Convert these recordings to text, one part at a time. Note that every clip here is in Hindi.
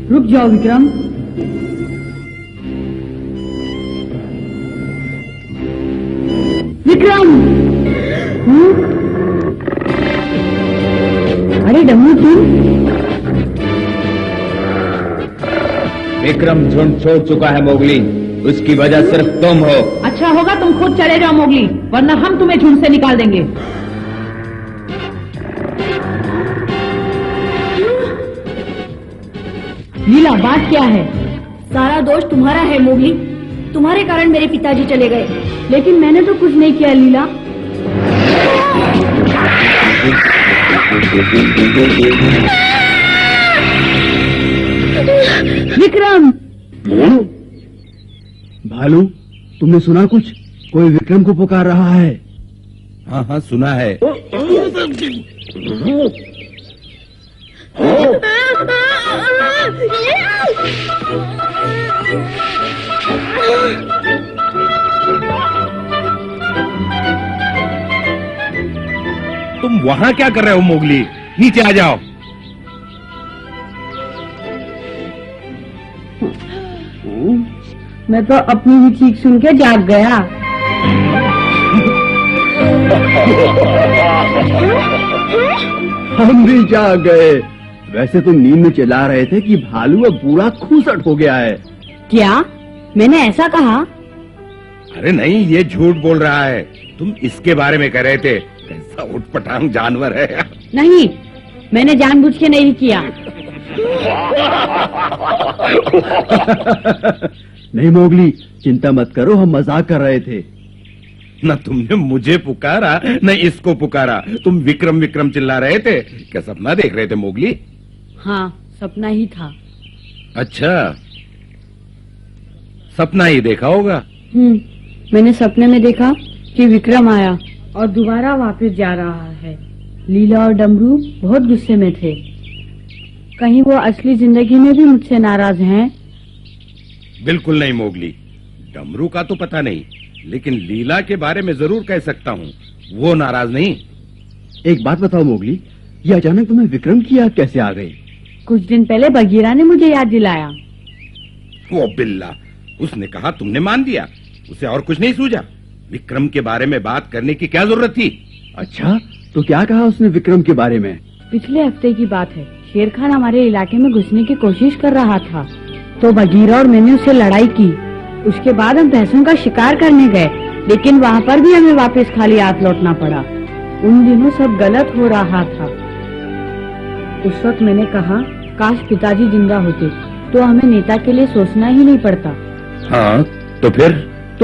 रुक जाओ विक्रम। विक्रम! अरे डमरू तुम? विक्रम झुंड छोड़ चुका है मोगली, उसकी वजह सिर्फ तुम हो। अच्छा होगा तुम खुद चले जाओ मोगली, वरना हम तुम्हें झुंड से निकाल देंगे। लीला, बात क्या है? सारा दोष तुम्हारा है मोगली, तुम्हारे कारण मेरे पिताजी चले गए। लेकिन मैंने तो कुछ नहीं किया लीला। विक्रम! भालू, तुमने सुना कुछ? कोई विक्रम को पुकार रहा है। हाँ हाँ सुना है। तुम वहाँ क्या कर रहे हो मोगली? नीचे आ जाओ। मैं तो अपनी ही चीख सुन के जाग गया। हम भी जाग गए। वैसे तो नींद में चिल्ला रहे थे कि भालू अब पूरा खूसट हो गया है। क्या? मैंने ऐसा कहा? अरे नहीं, ये झूठ बोल रहा है। तुम इसके बारे में कह रहे थे। कैसा उठपटांग जानवर है। नहीं, मैंने जानबूझ के नहीं किया। नहीं मोगली, चिंता मत करो, हम मजाक कर रहे थे। न तुमने मुझे पुकारा न इसको पुकारा। तुम विक्रम विक्रम चिल्ला रहे थे। क्या सपना देख रहे थे मोगली? हाँ, सपना ही था। अच्छा, सपना ही देखा होगा। मैंने सपने में देखा कि विक्रम आया और दोबारा वापस जा रहा है। लीला और डमरू बहुत गुस्से में थे। कहीं वो असली जिंदगी में भी मुझसे नाराज हैं? बिल्कुल नहीं मोगली, डमरू का तो पता नहीं, लेकिन लीला के बारे में जरूर कह सकता हूँ, वो नाराज नहीं। एक बात बताओ मोगली, ये अचानक तुम्हें विक्रम की याद कैसे आ गई? कुछ दिन पहले बगीरा ने मुझे याद दिलाया। वो बिल्ला, उसने कहा, तुमने मान दिया। उसे और कुछ नहीं सूझा। विक्रम के बारे में बात करने की क्या जरूरत थी? अच्छा, तो क्या कहा उसने विक्रम के बारे में? पिछले हफ्ते की बात है। शेर खान हमारे इलाके में घुसने की कोशिश कर रहा था, तो बगीरा और मैंने उससे लड़ाई की। उसके बाद हम भैंसों का शिकार करने गए, लेकिन वहाँ पर भी हमें वापस खाली हाथ लौटना पड़ा। उन दिनों सब गलत हो रहा था। उस वक्त मैंने कहा, काश पिताजी जिंदा होते तो हमें नेता के लिए सोचना ही नहीं पड़ता। हाँ, तो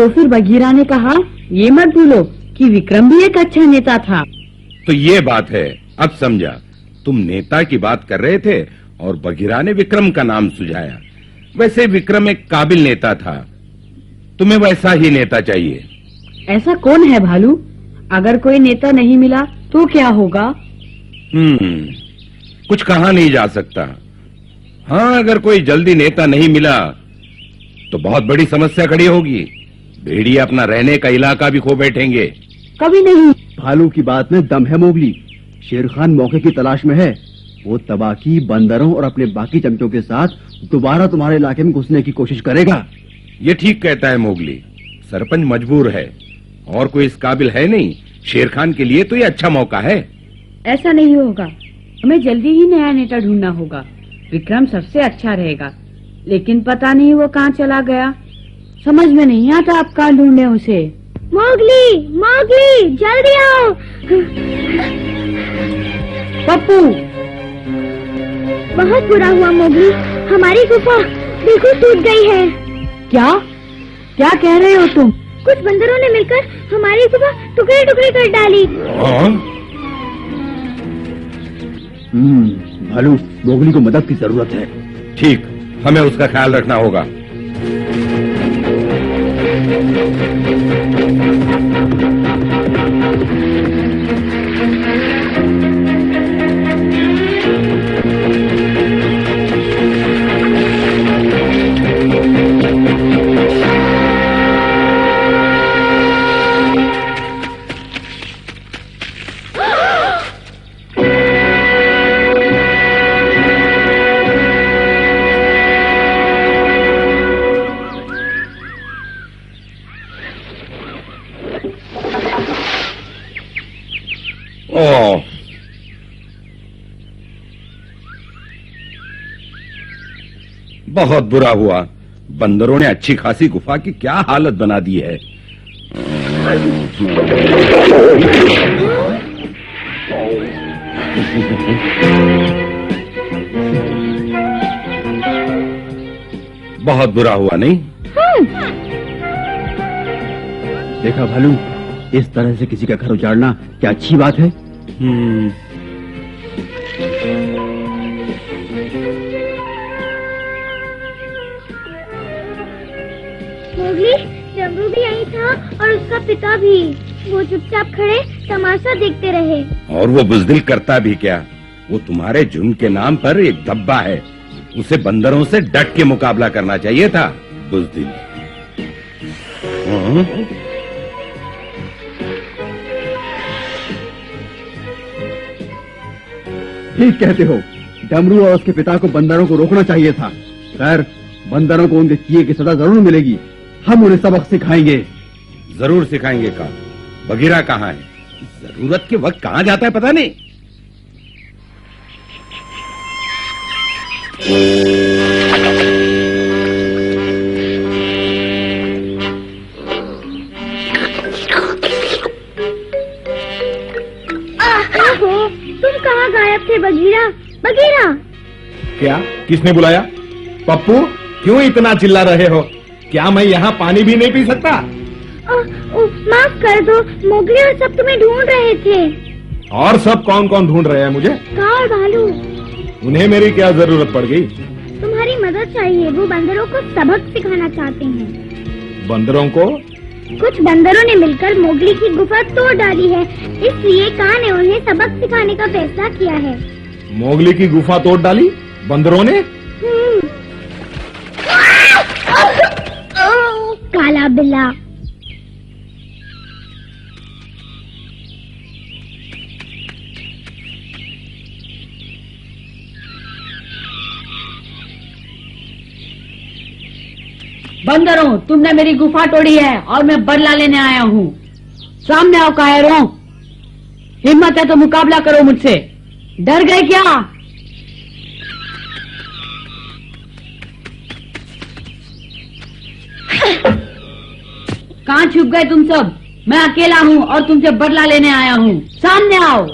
फिर बगीरा ने कहा, ये मत भूलो कि विक्रम भी एक अच्छा नेता था। तो ये बात है, अब समझा। तुम नेता की बात कर रहे थे और बगीरा ने विक्रम का नाम सुझाया। वैसे विक्रम एक काबिल नेता था, तुम्हें वैसा ही नेता चाहिए। ऐसा कौन है भालू? अगर कोई नेता नहीं मिला तो क्या होगा? कुछ कहा नहीं जा सकता। हाँ, अगर कोई जल्दी नेता नहीं मिला तो बहुत बड़ी समस्या खड़ी होगी। भेड़िया अपना रहने का इलाका भी खो बैठेंगे। कभी नहीं। भालू की बात में दम है मोगली। शेर खान मौके की तलाश में है। वो तबाकी, बंदरों और अपने बाकी चमचों के साथ दोबारा तुम्हारे इलाके में घुसने की कोशिश करेगा। ये ठीक कहता है मोगली। सरपंच मजबूर है और कोई इस काबिल है नहीं। शेर खान के लिए तो ये अच्छा मौका है। ऐसा नहीं होगा, हमें जल्दी ही नया नेता ढूंढना होगा। विक्रम सबसे अच्छा रहेगा, लेकिन पता नहीं वो कहाँ चला गया। समझ में नहीं आता आप कहाँ ढूंढे उसे। मोगली, मोगली, जल्दी आओ। पप्पू, बहुत बुरा हुआ मोगली, हमारी गुफा बिल्कुल टूट गई है। क्या क्या कह रहे हो तुम? कुछ बंदरों ने मिलकर हमारी गुफा टुकड़े टुकड़े कर डाली। भालू, मोगली को मदद की जरूरत है। ठीक, हमें उसका ख्याल रखना होगा। ओह, बहुत बुरा हुआ। बंदरों ने अच्छी खासी गुफा की क्या हालत बना दी है। बहुत बुरा हुआ, नहीं? देखा भालू, इस तरह से किसी का घर उजाड़ना क्या अच्छी बात है? मोगली, डमरू भी यही था और उसका पिता भी। वो चुपचाप खड़े तमाशा देखते रहे। और वो बुजदिल करता भी क्या? वो तुम्हारे झुंड के नाम पर एक धब्बा है। उसे बंदरों से डट के मुकाबला करना चाहिए था, बुजदिल। ठीक कहते हो, डमरू और उसके पिता को बंदरों को रोकना चाहिए था। खैर, बंदरों को उनके किए की सजा जरूर मिलेगी। हम उन्हें सबक सिखाएंगे। जरूर सिखाएंगे। का बगीरा कहाँ है? जरूरत के वक्त कहाँ जाता है पता नहीं। तुम कहाँ गायब थे बगीरा? बगीरा, क्या? किसने बुलाया? पप्पू, क्यों इतना चिल्ला रहे हो? क्या मैं यहाँ पानी भी नहीं पी सकता? माफ कर दो, मोगली और सब तुम्हें ढूंढ रहे थे। और सब कौन कौन ढूंढ रहे हैं मुझे? का और भालू। उन्हें मेरी क्या जरूरत पड़ गई? तुम्हारी मदद चाहिए। वो बंदरों को सबक सिखाना चाहते हैं। बंदरों को? कुछ बंदरों ने मिलकर मोगली की गुफा तोड़ डाली है, इसलिए कान ने उन्हें सबक सिखाने का फैसला किया है। मोगली की गुफा तोड़ डाली बंदरों ने? काला बिल्ला। बंदरों, तुमने मेरी गुफा तोड़ी है और मैं बदला लेने आया हूँ। सामने आओ कायरों। हिम्मत है तो मुकाबला करो मुझसे। डर गए क्या? कहाँ छुप गए तुम सब? मैं अकेला हूँ और तुमसे बदला लेने आया हूँ। सामने आओ।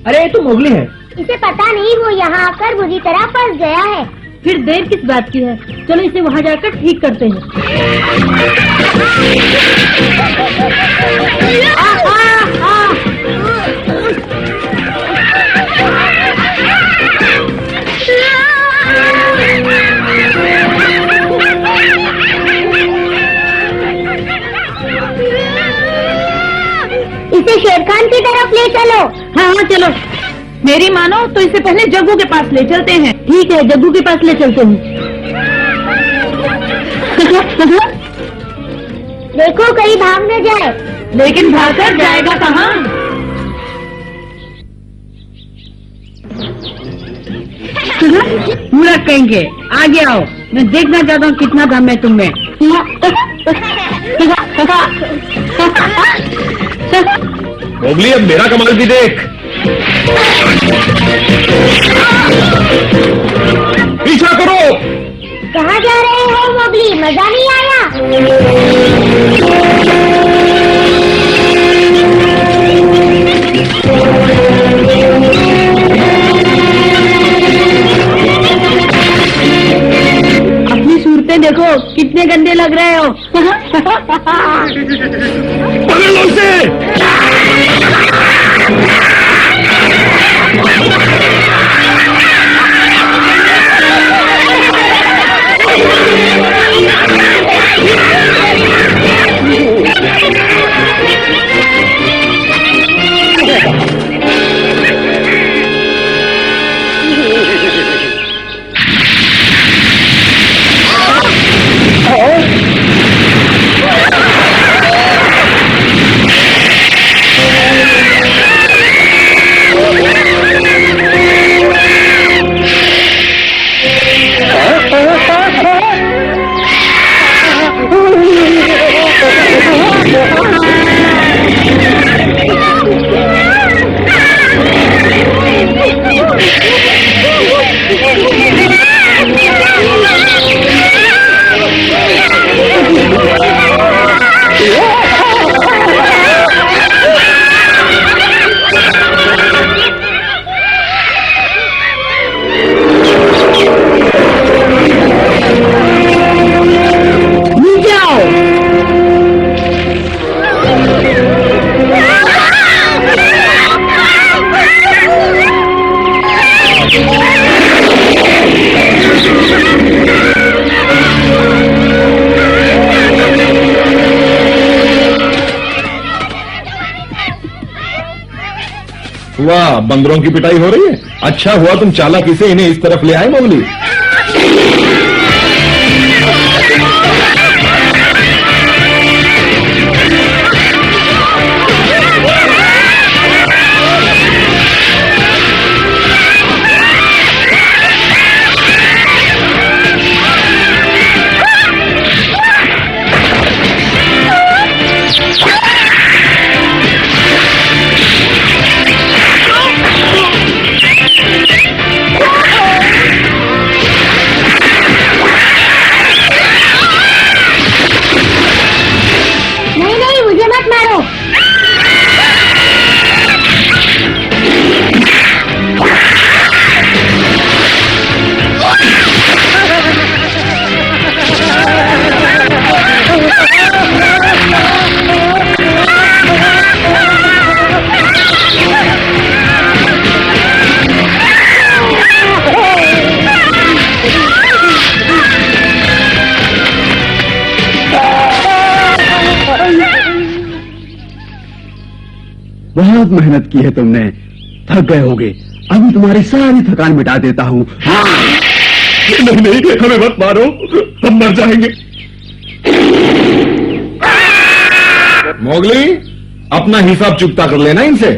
अरे, ये तो मोगली है। इसे पता नहीं, वो यहाँ आकर बुरी तरह फंस गया है। फिर देर किस बात की है? चलो इसे वहाँ जाकर ठीक करते हैं। इसे शेर खान की तरफ ले चलो। हाँ, चलो। मेरी मानो तो इसे पहले जग्गू के पास ले चलते हैं। ठीक है, जग्गू के पास ले चलते हैं। देखो कहीं भाग न जाए। लेकिन भागकर जाएगा कहाँ? पूरा कहेंगे। आगे आओ, मैं देखना चाहता हूँ कितना दम है तुममें। मोगली, अब मेरा कमाल भी देख। पीछा करो। कहाँ जा रहे हो मोगली? मजा नहीं आया? अपनी सूरतें देखो, कितने गंदे लग रहे हो। पकड़ लो उसे। वाह, बंदरों की पिटाई हो रही है। अच्छा हुआ तुम चालाकी से इन्हें इस तरफ ले आए मोगली। बहुत मेहनत की है तुमने, थक गए होगे। अभी तुम्हारी सारी थकान मिटा देता हूँ। हाँ। नहीं नहीं, हमें मत मारो, हम मर जाएंगे। मोगली, अपना हिसाब चुकता कर लेना इनसे।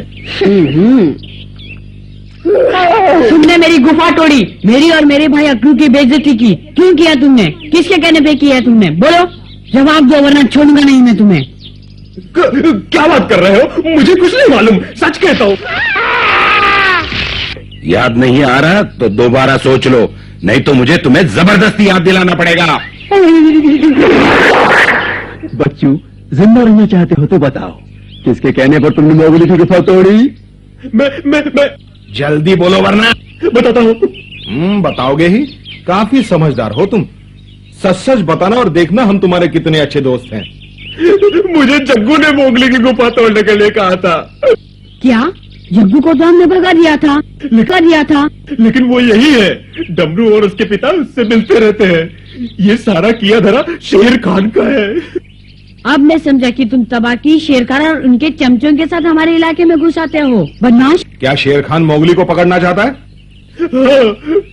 तुमने मेरी गुफा तोड़ी, मेरी और मेरे भाई अक्रू की बेइज्जती की। क्यों किया तुमने? किसके कहने पे किया तुमने? बोलो, जवाब दो वरना छोड़ूंगा नहीं मैं तुम्हें। क्या बात कर रहे हो? मुझे कुछ नहीं मालूम, सच कहता हूँ। याद नहीं आ रहा तो दोबारा सोच लो, नहीं तो मुझे तुम्हें जबरदस्ती याद दिलाना पड़ेगा। बच्चू, जिंदा रहना चाहते हो तो बताओ, किसके कहने पर तुमने मोगली की गुफा तोड़ी? मैं जल्दी बोलो वरना बताता हूँ। बताओगे ही? काफी समझदार हो तुम। सच सच बताना और देखना हम तुम्हारे कितने अच्छे दोस्त हैं। मुझे जग्गू ने मोगली की गुफा तोड़ने के लिए कहा था। क्या? जग्गू को तो हमने भगा दिया था, लिखा दिया था। लेकिन वो यही है, डमरू और उसके पिता उससे मिलते रहते हैं। ये सारा किया धरा शेर खान का है। अब मैं समझा कि तुम तबाकी, शेरखान और उनके चमचों के साथ हमारे इलाके में घुस आते हो। बदमाश। क्या शेर खान मोगली को पकड़ना चाहता है? हाँ,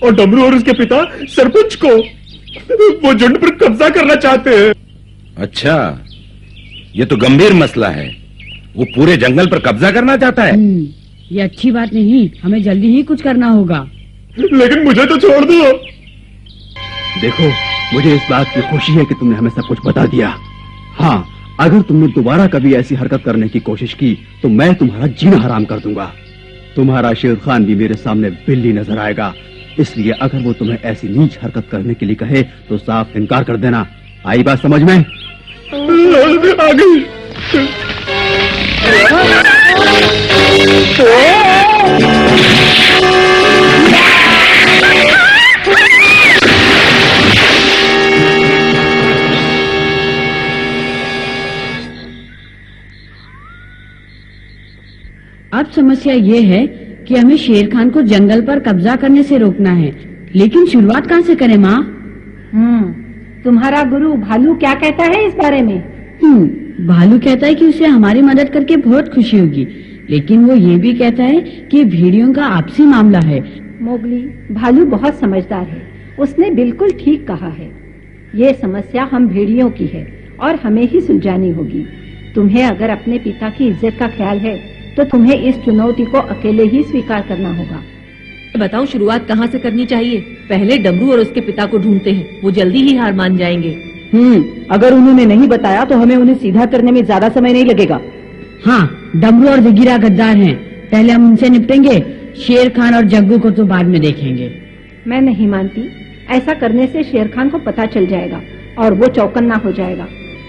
और डमरू और उसके पिता सरपंच को। वो झुंड पर कब्जा करना चाहते हैं। अच्छा, ये तो गंभीर मसला है। वो पूरे जंगल पर कब्जा करना चाहता है। ये अच्छी बात नहीं, हमें जल्दी ही कुछ करना होगा। लेकिन मुझे तो छोड़ दो। देखो, मुझे इस बात की खुशी है कि तुमने हमें सब कुछ बता दिया। हाँ, अगर तुमने दोबारा कभी ऐसी हरकत करने की कोशिश की तो मैं तुम्हारा जीना हराम कर दूंगा। तुम्हारा शेर खान भी मेरे सामने बिल्ली नजर आएगा। इसलिए अगर वो तुम्हें ऐसी नीच हरकत करने के लिए कहे तो साफ इनकार कर देना। आई बात समझ में? आ गई। अब समस्या ये है कि हमें शेर खान को जंगल पर कब्जा करने से रोकना है, लेकिन शुरुआत कहाँ से करें माँ? तुम्हारा गुरु भालू क्या कहता है इस बारे में? भालू कहता है कि उसे हमारी मदद करके बहुत खुशी होगी, लेकिन वो ये भी कहता है कि भेड़ियों का आपसी मामला है। मोगली, भालू बहुत समझदार है, उसने बिल्कुल ठीक कहा है। ये समस्या हम भेड़ियों की है और हमें ही सुलझानी होगी। तुम्हें अगर अपने पिता की इज्जत का ख्याल है तो तुम्हें इस चुनौती को अकेले ही स्वीकार करना होगा। बताओ शुरुआत कहाँ से करनी चाहिए? पहले डमरू और उसके पिता को ढूंढते हैं, वो जल्दी ही हार मान जाएंगे। अगर उन्होंने नहीं बताया तो हमें उन्हें सीधा करने में ज्यादा समय नहीं लगेगा। हाँ, डमरू और जगीरा गद्दार हैं, पहले हम उनसे निपटेंगे। शेर खान और जग्गू को तो बाद में देखेंगे। मैं नहीं मानती, ऐसा करने से शेर खान को पता चल जाएगा और वो चौकन्ना हो जाएगा।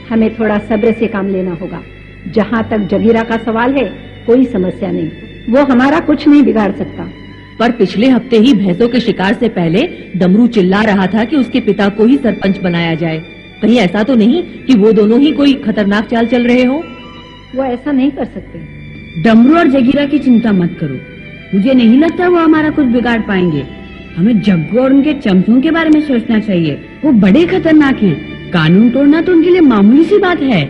हमें थोड़ा सब्र से काम लेना होगा। जहाँ तक जगीरा का सवाल है, कोई समस्या नहीं, वो हमारा कुछ नहीं बिगाड़ सकता। पर पिछले हफ्ते ही भैंसों के शिकार से पहले डमरू चिल्ला रहा था कि उसके पिता को ही सरपंच बनाया जाए। कहीं ऐसा तो नहीं कि वो दोनों ही कोई खतरनाक चाल चल रहे हो? वो ऐसा नहीं कर सकते। डमरू और जगीरा की चिंता मत करो, मुझे नहीं लगता वो हमारा कुछ बिगाड़ पाएंगे। हमें जग्गू और उनके चमचों के बारे में सोचना चाहिए, वो बड़े खतरनाक हैं। कानून तोड़ना तो उनके लिए मामूली सी बात है।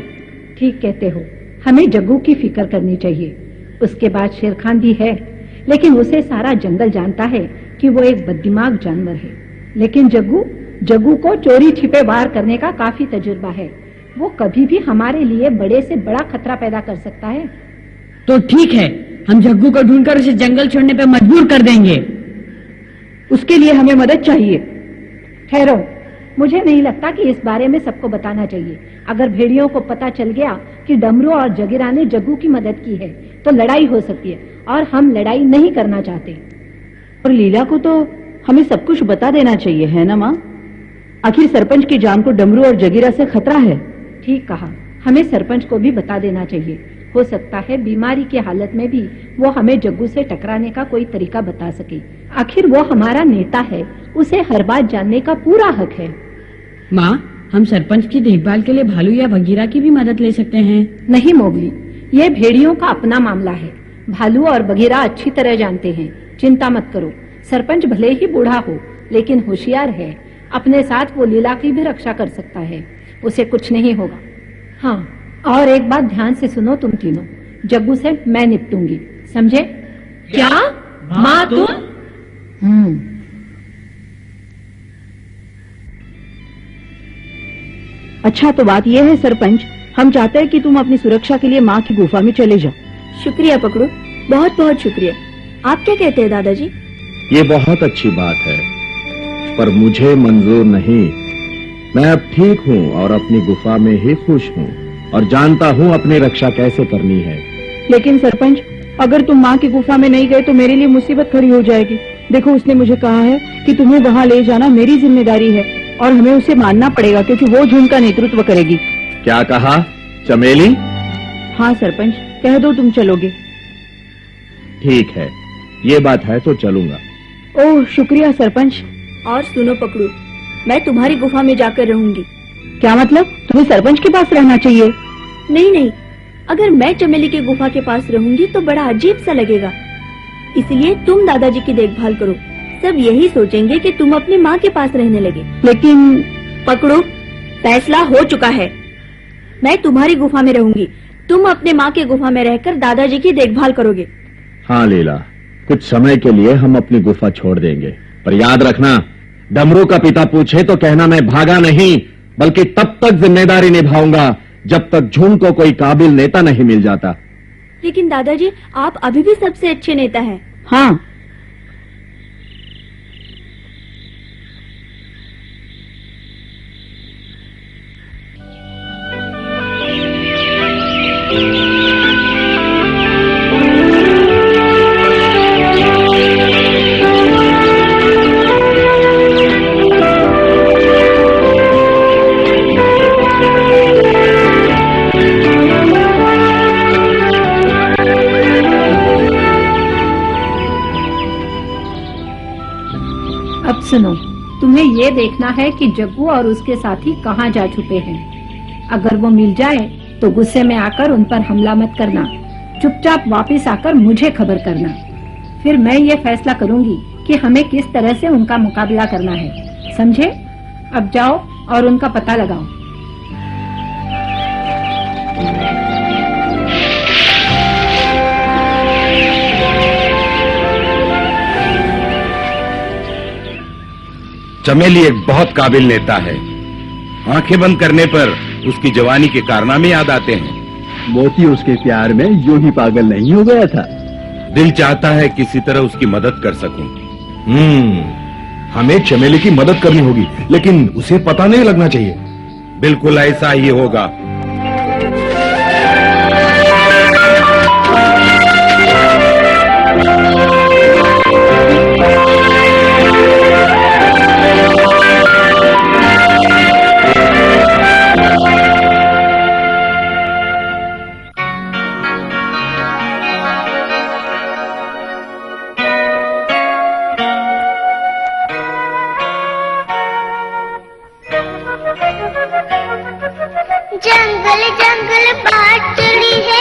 ठीक कहते हो, हमें जग्गू की फिक्र करनी चाहिए। उसके बाद शेर खान भी है, लेकिन उसे सारा जंगल जानता है कि वो एक बददिमाग जानवर है। लेकिन जग्गू को चोरी छिपे वार करने का काफी तजुर्बा है। वो कभी भी हमारे लिए बड़े से बड़ा खतरा पैदा कर सकता है। तो ठीक है, हम जग्गू को ढूंढकर उसे जंगल छोड़ने पर मजबूर कर देंगे। उसके लिए हमें मदद चाहिए। ठहरो, मुझे नहीं लगता कि इस बारे में सबको बताना चाहिए। अगर भेड़ियों को पता चल गया कि डमरू और जगीरा ने जग्गू की मदद की है तो लड़ाई हो सकती है, और हम लड़ाई नहीं करना चाहते। और लीला को तो हमें सब कुछ बता देना चाहिए, है ना माँ? आखिर सरपंच की जान को डमरू और जगीरा से खतरा है। ठीक कहा, हमें सरपंच को भी बता देना चाहिए। हो सकता है बीमारी की हालत में भी वो हमें जग्गू से टकराने का कोई तरीका बता सके। आखिर वो हमारा नेता है, उसे हर बात जानने का पूरा हक है। माँ, हम सरपंच की देखभाल के लिए भालू या बगीरा की भी मदद ले सकते हैं। नहीं मोगली, ये भेड़ियों का अपना मामला है। भालू और बगीरा अच्छी तरह जानते हैं, चिंता मत करो। सरपंच भले ही बूढ़ा हो, लेकिन होशियार है। अपने साथ वो लीला की भी रक्षा कर सकता है, उसे कुछ नहीं होगा। हाँ, और एक बात ध्यान से सुनो तुम तीनों, जग्गू से मैं निपटूंगी, समझे? क्या माँ तुम? अच्छा, तो बात यह है सरपंच, हम चाहते हैं कि तुम अपनी सुरक्षा के लिए माँ की गुफा में चले जाओ। शुक्रिया पकड़ू, बहुत बहुत शुक्रिया। आप क्या कहते हैं दादाजी? ये बहुत अच्छी बात है, पर मुझे मंजूर नहीं। मैं अब ठीक हूँ और अपनी गुफा में ही खुश हूँ और जानता हूँ अपनी रक्षा कैसे करनी है। लेकिन सरपंच, अगर तुम माँ की गुफा में नहीं गए तो मेरे लिए मुसीबत खड़ी हो जाएगी। देखो, उसने मुझे कहा है कि तुम्हें वहाँ ले जाना मेरी जिम्मेदारी है और हमें उसे मानना पड़ेगा क्योंकि वो झुंड का नेतृत्व करेगी। क्या कहा चमेली? हाँ सरपंच, कह दो तुम चलोगे। ठीक है, ये बात है तो चलूंगा। ओह शुक्रिया सरपंच। और सुनो पकड़ू, मैं तुम्हारी गुफा में जाकर रहूंगी। क्या मतलब? तुम्हें सरपंच के पास रहना चाहिए? नहीं नहीं, अगर मैं चमेली के गुफा के पास रहूंगी तो बड़ा अजीब सा लगेगा। इसलिए तुम दादाजी की देखभाल करो। सब यही सोचेंगे कि तुम अपनी माँ के पास रहने लगे। लेकिन पकड़ू, फैसला हो चुका है। मैं तुम्हारी गुफा में रहूंगी, तुम अपने माँ के गुफा में रहकर दादाजी की देखभाल करोगे। हाँ लीला, कुछ समय के लिए हम अपनी गुफा छोड़ देंगे, पर याद रखना, डमरू का पिता पूछे तो कहना मैं भागा नहीं, बल्कि तब तक जिम्मेदारी निभाऊंगा जब तक झुंड को कोई काबिल नेता नहीं मिल जाता। लेकिन दादाजी, आप अभी भी सबसे अच्छे नेता हैं। हाँ, अब सुनो, तुम्हें ये देखना है कि जग्गू और उसके साथी कहाँ जा छुपे हैं। अगर वो मिल जाए तो गुस्से में आकर उन पर हमला मत करना। चुपचाप वापस आकर मुझे खबर करना। फिर मैं ये फैसला करूंगी कि हमें किस तरह से उनका मुकाबला करना है, समझे? अब जाओ और उनका पता लगाओ। चमेली एक बहुत काबिल नेता है। आंखें बंद करने पर उसकी जवानी के कारनामे याद आते हैं। मोती उसके प्यार में यूं ही पागल नहीं हो गया था। दिल चाहता है किसी तरह उसकी मदद कर सकूं। हमें चमेली की मदद करनी होगी, लेकिन उसे पता नहीं लगना चाहिए। बिल्कुल ऐसा ही होगा। जंगल जंगल बात चली है।